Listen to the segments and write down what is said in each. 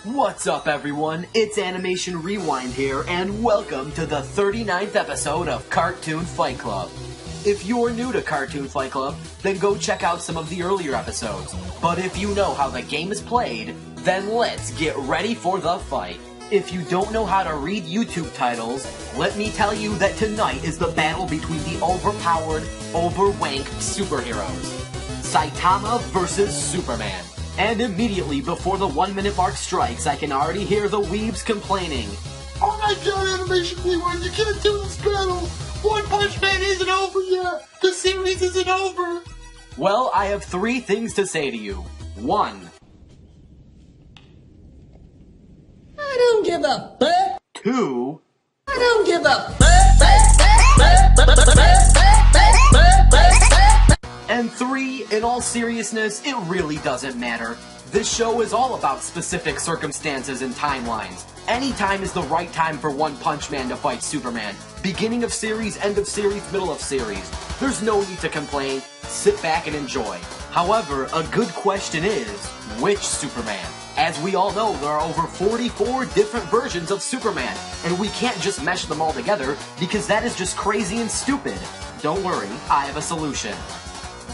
What's up everyone, it's Animation Rewind here, and welcome to the 39th episode of Cartoon Fight Club. If you're new to Cartoon Fight Club, then go check out some of the earlier episodes. But if you know how the game is played, then let's get ready for the fight. If you don't know how to read YouTube titles, let me tell you that tonight is the battle between the overpowered, overwanked superheroes. Saitama vs. Superman. And immediately before the 1 minute mark strikes, I can already hear the weebs complaining. Oh my god, Animation Rewind, you can't do this battle! One Punch Man isn't over yet! The series isn't over! Well, I have 3 things to say to you. 1. I don't give a fuck! 2. I don't give a And 3, in all seriousness, it really doesn't matter. This show is all about specific circumstances and timelines. Any time is the right time for One Punch Man to fight Superman. Beginning of series, end of series, middle of series. There's no need to complain. Sit back and enjoy. However, a good question is, which Superman? As we all know, there are over 44 different versions of Superman, and we can't just mesh them all together because that is just crazy and stupid. Don't worry, I have a solution.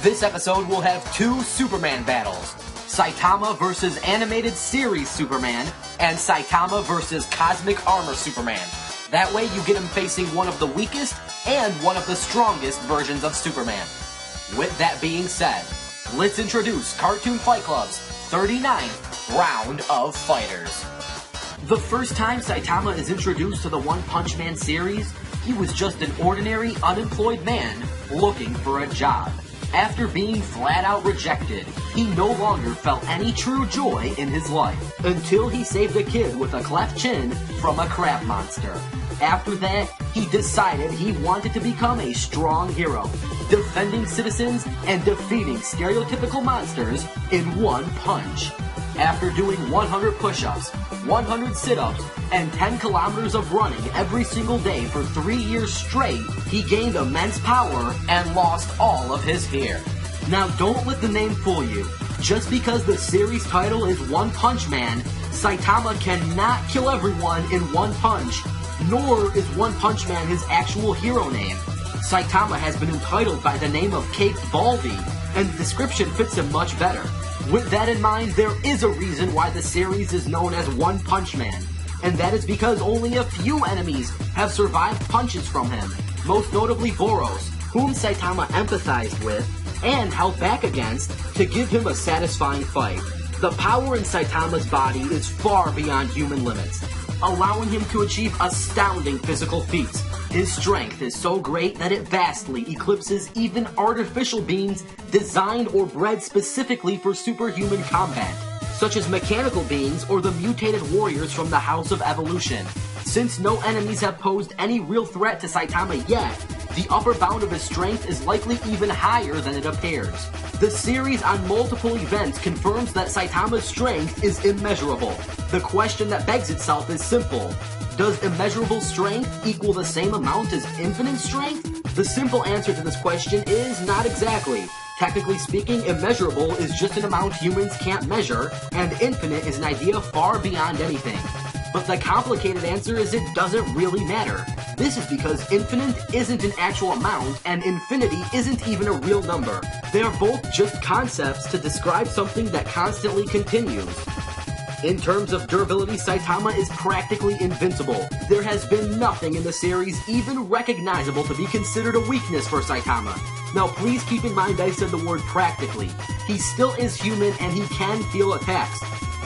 This episode will have 2 Superman battles. Saitama vs. Animated Series Superman, and Saitama vs. Cosmic Armor Superman. That way you get him facing one of the weakest and one of the strongest versions of Superman. With that being said, let's introduce Cartoon Fight Club's 39th round of fighters. The first time Saitama is introduced to the One Punch Man series, he was just an ordinary, unemployed man looking for a job. After being flat out rejected, he no longer felt any true joy in his life, until he saved a kid with a cleft chin from a crab monster. After that, he decided he wanted to become a strong hero, defending citizens and defeating stereotypical monsters in one punch. After doing 100 push-ups, 100 sit-ups, and 10 kilometers of running every single day for 3 years straight, he gained immense power and lost all of his hair. Now don't let the name fool you. Just because the series title is One Punch Man, Saitama cannot kill everyone in one punch, nor is One Punch Man his actual hero name. Saitama has been entitled by the name of Caped Baldy, and the description fits him much better. With that in mind, there is a reason why the series is known as One Punch Man, and that is because only a few enemies have survived punches from him, most notably Boros, whom Saitama empathized with and held back against to give him a satisfying fight. The power in Saitama's body is far beyond human limits, allowing him to achieve astounding physical feats. His strength is so great that it vastly eclipses even artificial beings designed or bred specifically for superhuman combat, such as mechanical beings or the mutated warriors from the House of Evolution. Since no enemies have posed any real threat to Saitama yet, the upper bound of his strength is likely even higher than it appears. The series on multiple events confirms that Saitama's strength is immeasurable. The question that begs itself is simple. Does immeasurable strength equal the same amount as infinite strength? The simple answer to this question is not exactly. Technically speaking, immeasurable is just an amount humans can't measure, and infinite is an idea far beyond anything. But the complicated answer is it doesn't really matter. This is because infinite isn't an actual amount, and infinity isn't even a real number. They are both just concepts to describe something that constantly continues. In terms of durability, Saitama is practically invincible. There has been nothing in the series even recognizable to be considered a weakness for Saitama. Now please keep in mind I said the word practically. He still is human and he can feel attacks.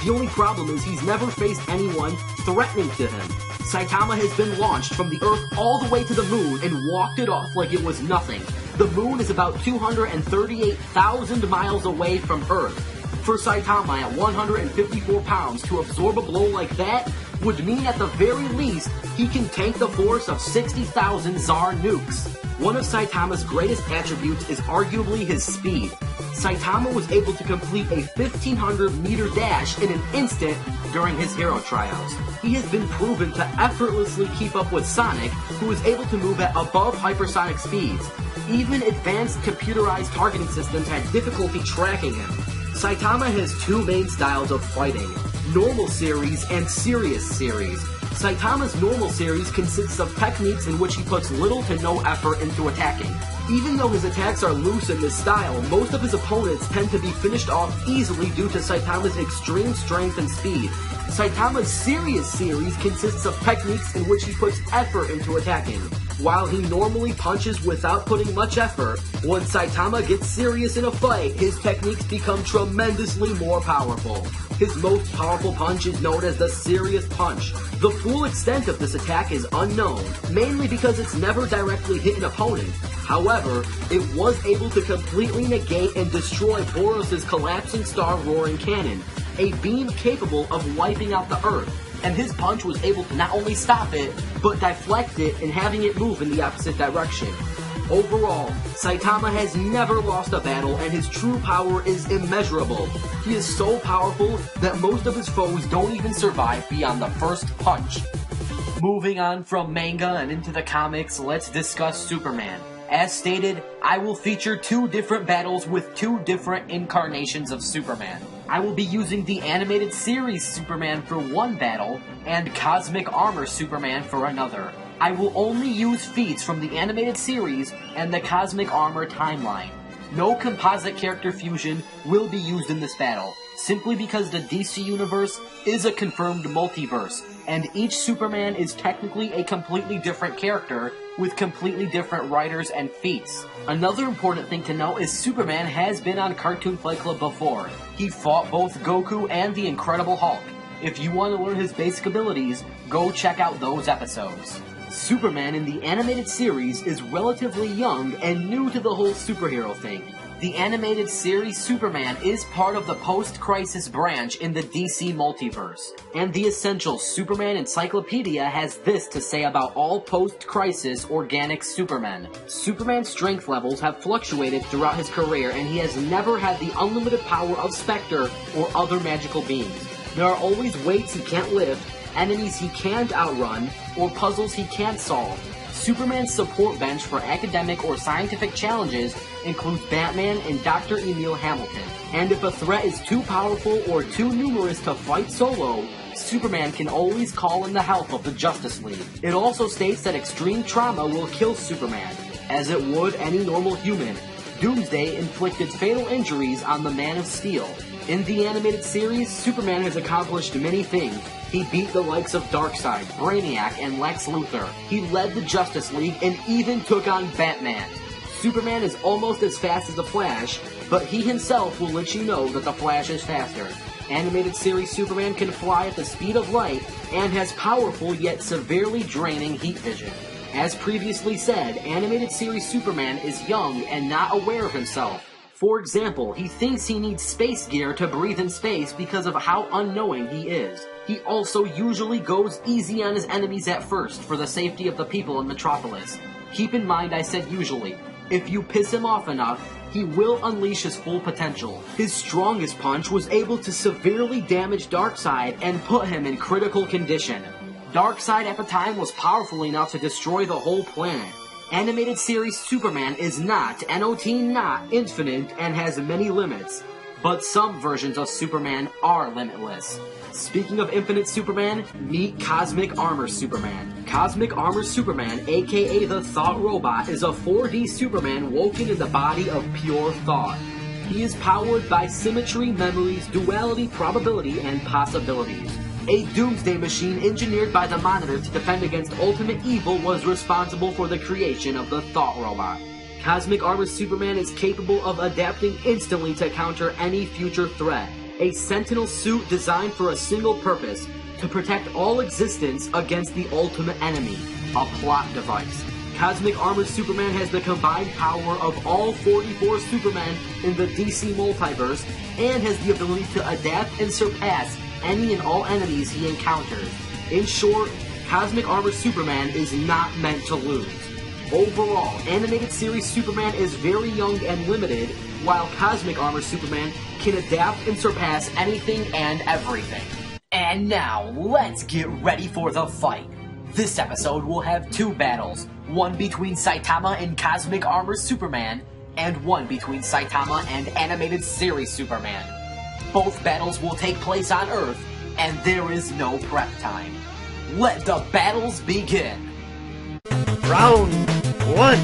The only problem is he's never faced anyone threatening to him. Saitama has been launched from the Earth all the way to the Moon and walked it off like it was nothing. The Moon is about 238,000 miles away from Earth. For Saitama at 154 pounds to absorb a blow like that would mean at the very least he can tank the force of 60,000 Tsar nukes. One of Saitama's greatest attributes is arguably his speed. Saitama was able to complete a 1,500-meter dash in an instant during his hero tryouts. He has been proven to effortlessly keep up with Sonic, who is able to move at above hypersonic speeds. Even advanced computerized targeting systems had difficulty tracking him. Saitama has two main styles of fighting: Normal Series and Serious Series. Saitama's Normal Series consists of techniques in which he puts little to no effort into attacking. Even though his attacks are loose in this style, most of his opponents tend to be finished off easily due to Saitama's extreme strength and speed. Saitama's Serious Series consists of techniques in which he puts effort into attacking. While he normally punches without putting much effort, when Saitama gets serious in a fight, his techniques become tremendously more powerful. His most powerful punch is known as the Serious Punch. The full extent of this attack is unknown, mainly because it's never directly hit an opponent. However, it was able to completely negate and destroy Boros' collapsing star roaring cannon, a beam capable of wiping out the Earth. And his punch was able to not only stop it, but deflect it and having it move in the opposite direction. Overall, Saitama has never lost a battle and his true power is immeasurable. He is so powerful that most of his foes don't even survive beyond the first punch. Moving on from manga and into the comics, let's discuss Superman. As stated, I will feature two different battles with two different incarnations of Superman. I will be using the animated series Superman for one battle, and Cosmic Armor Superman for another. I will only use feats from the animated series and the Cosmic Armor timeline. No composite character fusion will be used in this battle, simply because the DC Universe is a confirmed multiverse, and each Superman is technically a completely different character, with completely different writers and feats. Another important thing to note is Superman has been on Cartoon Fight Club before. He fought both Goku and the Incredible Hulk. If you want to learn his basic abilities, go check out those episodes. Superman in the animated series is relatively young and new to the whole superhero thing. The animated series Superman is part of the post-crisis branch in the DC multiverse, and the essential Superman Encyclopedia has this to say about all post-crisis organic Supermen. Superman's strength levels have fluctuated throughout his career, and he has never had the unlimited power of Spectre or other magical beings. There are always weights he can't lift, enemies he can't outrun, or puzzles he can't solve. Superman's support bench for academic or scientific challenges includes Batman and Dr. Emil Hamilton. And if a threat is too powerful or too numerous to fight solo, Superman can always call in the help of the Justice League. It also states that extreme trauma will kill Superman, as it would any normal human. Doomsday inflicted fatal injuries on the Man of Steel. In the animated series, Superman has accomplished many things. He beat the likes of Darkseid, Brainiac, and Lex Luthor. He led the Justice League and even took on Batman. Superman is almost as fast as the Flash, but he himself will let you know that the Flash is faster. Animated series Superman can fly at the speed of light and has powerful yet severely draining heat vision. As previously said, animated series Superman is young and not aware of himself. For example, he thinks he needs space gear to breathe in space because of how unknowing he is. He also usually goes easy on his enemies at first for the safety of the people in Metropolis. Keep in mind I said usually. If you piss him off enough, he will unleash his full potential. His strongest punch was able to severely damage Darkseid and put him in critical condition. Darkseid at the time was powerful enough to destroy the whole planet. Animated series Superman is not infinite and has many limits, but some versions of Superman are limitless. Speaking of infinite Superman, meet Cosmic Armor Superman. Cosmic Armor Superman, aka the Thought Robot, is a 4D Superman woken in the body of pure thought. He is powered by symmetry, memories, duality, probability, and possibilities. A doomsday machine engineered by the Monitor to defend against ultimate evil was responsible for the creation of the Thought Robot. Cosmic Armor Superman is capable of adapting instantly to counter any future threat. A sentinel suit designed for a single purpose, to protect all existence against the ultimate enemy, a plot device. Cosmic Armor Superman has the combined power of all 44 Supermen in the DC multiverse, and has the ability to adapt and surpass any and all enemies he encounters. In short, Cosmic Armor Superman is not meant to lose. Overall, Animated Series Superman is very young and limited, while Cosmic Armor Superman can adapt and surpass anything and everything. And now, let's get ready for the fight. This episode will have two battles, one between Saitama and Cosmic Armor Superman, and one between Saitama and Animated Series Superman. Both battles will take place on Earth, and there is no prep time. Let the battles begin! Round 1.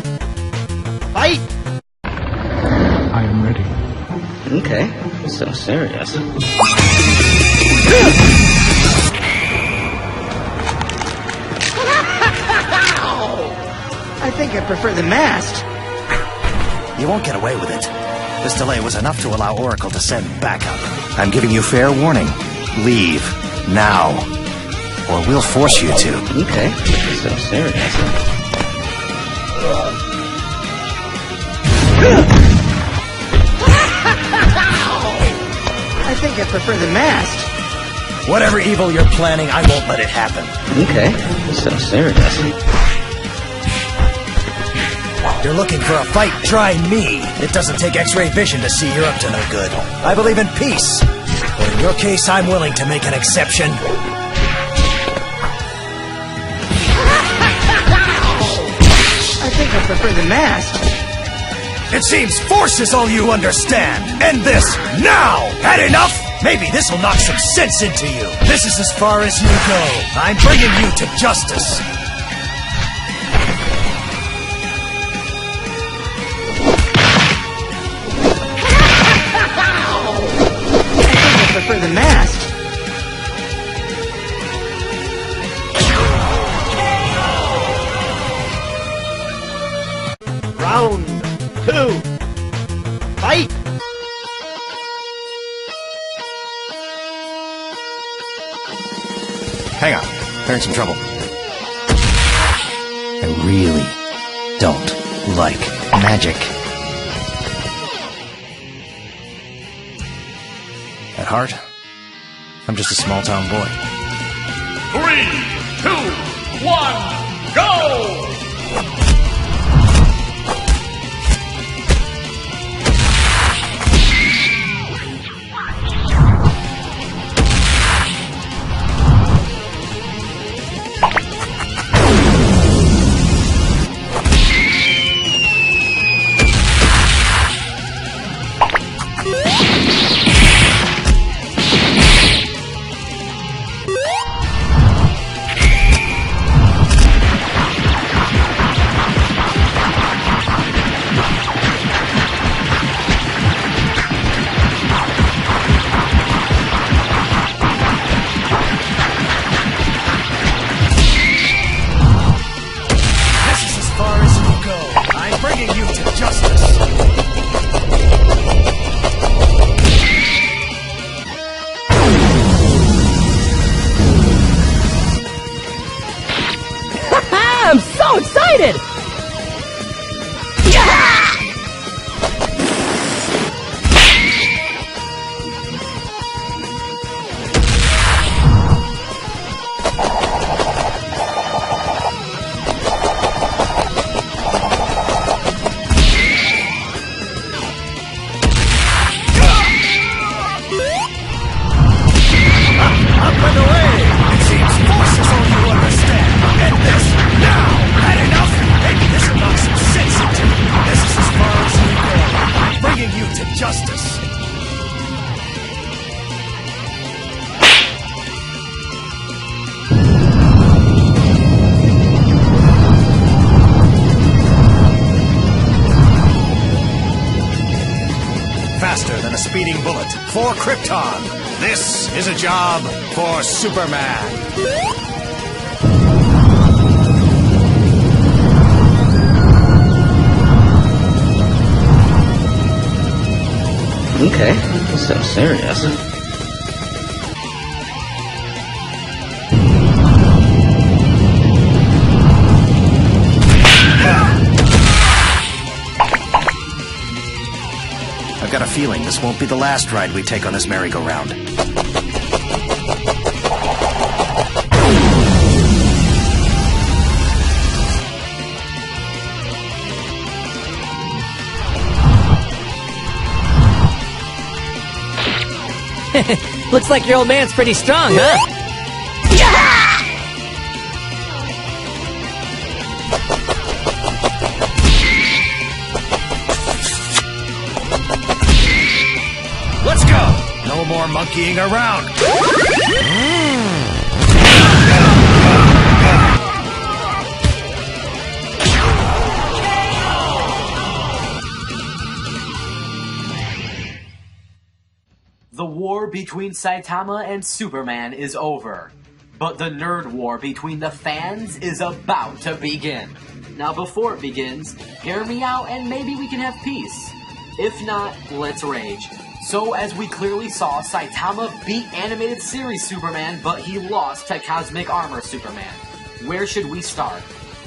Fight! I am ready. Okay, so serious. I think I prefer the masked. You won't get away with it. This delay was enough to allow Oracle to send backup. I'm giving you fair warning. Leave. Now. Or we'll force you to. Okay, so serious. I think I prefer the masked. Whatever evil you're planning, I won't let it happen. Okay, so serious. You're looking for a fight? Try me. It doesn't take X-ray vision to see you're up to no good. I believe in peace. But in your case, I'm willing to make an exception. I think I prefer the masked. It seems force is all you understand. End this now! Had enough? Maybe this will knock some sense into you. This is as far as you go. I'm bringing you to justice. I prefer the masked. Round 2. Fight! Hang on. They're in some trouble. I really don't like magic. At heart, I'm just a small-town boy. 3, 2, 1, go! I'm so excited! Faster than a speeding bullet for Krypton. This is a job for Superman. Okay, so serious. I've got a feeling this won't be the last ride we take on this merry-go-round. Looks like your old man's pretty strong, huh? Let's go! No more monkeying around! The war between Saitama and Superman is over, but the nerd war between the fans is about to begin. Now before it begins, hear me out and maybe we can have peace. If not, let's rage. So as we clearly saw, Saitama beat animated series Superman, but he lost to Cosmic Armor Superman. Where should we start?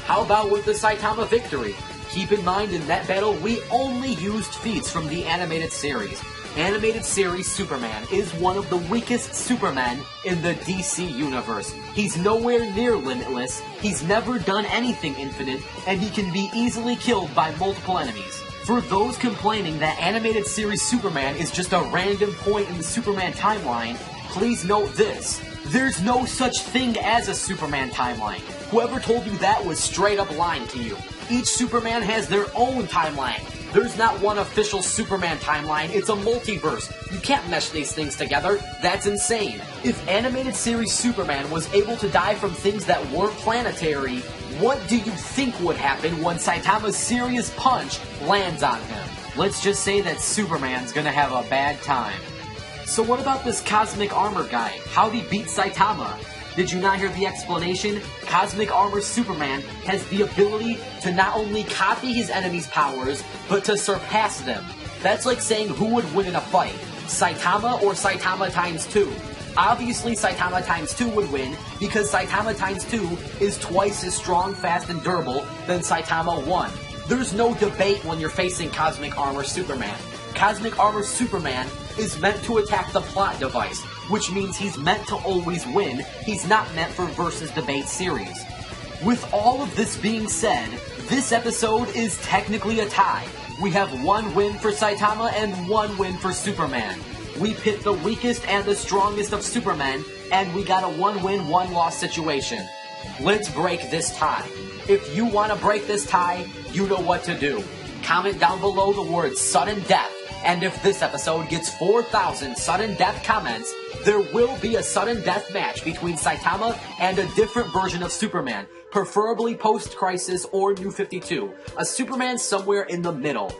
How about with the Saitama victory? Keep in mind in that battle we only used feats from the animated series. Animated series Superman is one of the weakest Supermen in the DC universe. He's nowhere near limitless, he's never done anything infinite, and he can be easily killed by multiple enemies. For those complaining that animated series Superman is just a random point in the Superman timeline, please note this. There's no such thing as a Superman timeline. Whoever told you that was straight up lying to you. Each Superman has their own timeline. There's not one official Superman timeline, it's a multiverse. You can't mesh these things together, that's insane. If animated series Superman was able to die from things that weren't planetary, what do you think would happen when Saitama's serious punch lands on him? Let's just say that Superman's gonna have a bad time. So what about this Cosmic Armor guy? How'd he beat Saitama? Did you not hear the explanation? Cosmic Armor Superman has the ability to not only copy his enemies' powers, but to surpass them. That's like saying who would win in a fight, Saitama or Saitama times 2. Obviously Saitama times 2 would win, because Saitama times 2 is twice as strong, fast, and durable than Saitama 1. There's no debate when you're facing Cosmic Armor Superman. Cosmic Armor Superman is meant to attack the plot device, which means he's meant to always win, he's not meant for versus debate series. With all of this being said, this episode is technically a tie. We have one win for Saitama and one win for Superman. We pit the weakest and the strongest of Supermen, and we got a one-win, one-loss situation. Let's break this tie. If you want to break this tie, you know what to do. Comment down below the word sudden death, and if this episode gets 4,000 sudden death comments, there will be a sudden death match between Saitama and a different version of Superman, preferably post-Crisis or New 52, a Superman somewhere in the middle.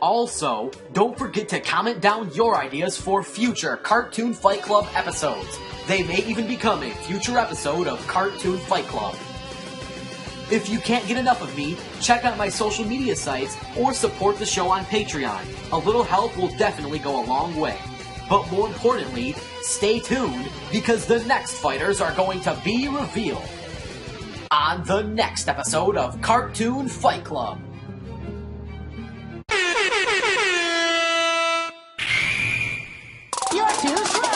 Also, don't forget to comment down your ideas for future Cartoon Fight Club episodes. They may even become a future episode of Cartoon Fight Club. If you can't get enough of me, check out my social media sites or support the show on Patreon. A little help will definitely go a long way. But more importantly, stay tuned because the next fighters are going to be revealed on the next episode of Cartoon Fight Club. You're too slow.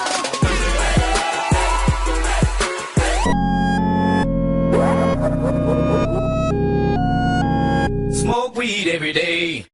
Smoke weed every day.